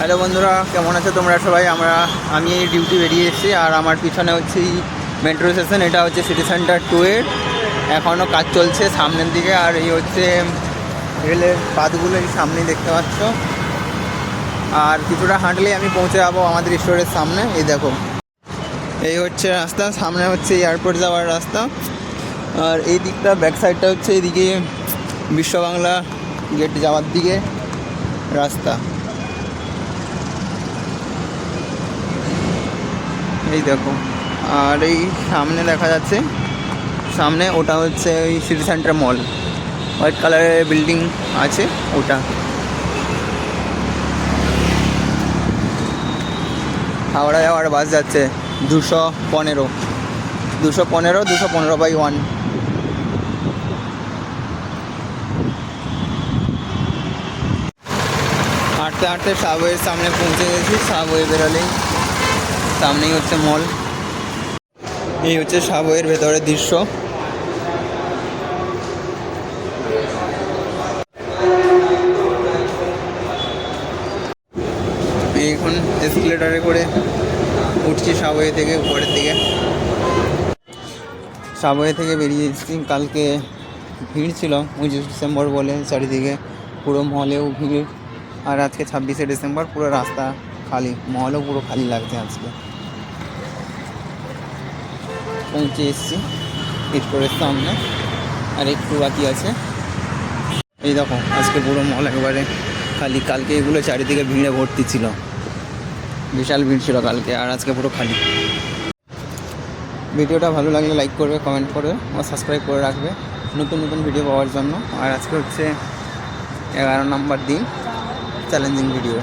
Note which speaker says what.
Speaker 1: Hello বন্ধুরা, কেমন আছো তোমরা সবাই? আমি এই ডিউটি বেরিয়ে এসেছি আর আমার পিছনে হচ্ছে এই মেট্রো স্টেশন। এটা হচ্ছে সিটি সেন্টার 2 এর এখনও কাজ চলছে সামনের দিকে। আর এই হচ্ছে রেলের পাতগুলো এই সামনেই দেখতে পাচ্ছ। আর কিছুটা হাঁটলেই আমি পৌঁছে যাবো আমাদের স্টোরের সামনে। এই দেখো, এই হচ্ছে রাস্তা, সামনে হচ্ছে এয়ারপোর্ট যাওয়ার রাস্তা। আর এই দিকটা ব্যাক সাইডটা হচ্ছে এইদিকে বিশ্ব বাংলা গেট যাওয়ার দিকে রাস্তা। এই দেখো, আর এই সামনে দেখা যাচ্ছে, সামনে ওটা হচ্ছে ওই সিটি সেন্টার মল, হোয়াইট কালারের বিল্ডিং আছে ওটা। হাওড়া যাওয়ার বাস যাচ্ছে 215 215/1। হাঁটতে হাঁটতে সাবওয়ের সামনে পৌঁছে গেছি। সাবওয়ে বেরোলেই সামনেই হচ্ছে মল। এই হচ্ছে সাবওয়ের ভেতরের দৃশ্য। এখন এসকেলেটারে করে উঠছি সাবওয়ে থেকে উপরের দিকে। সাবওয়ে থেকে বেরিয়ে এসেছি। কালকে ভিড় ছিল 25 ডিসেম্বর বলে, চারিদিকে পুরো মলেও ভিড়। আর আজকে 26শে ডিসেম্বর, পুরো রাস্তা খালি, মলও পুরো খালি লাগছে আজকে। পৌঁছে এসেছি স্টোরের সামনে, আর একটু বাকি আছে। এই দেখো, আজকে পুরো মল একবারে খালি। কালকে এগুলো চারিদিকে ভিড়ে ভর্তি ছিল, বিশাল ভিড় ছিল কালকে, আর আজকে পুরো খালি। ভিডিওটা ভালো লাগলে লাইক করবে, কমেন্ট করবে আর সাবস্ক্রাইব করে রাখবে নতুন নতুন ভিডিও পাওয়ার জন্য। আর আজকে হচ্ছে 11 নম্বর দিন চ্যালেঞ্জিং ভিডিও।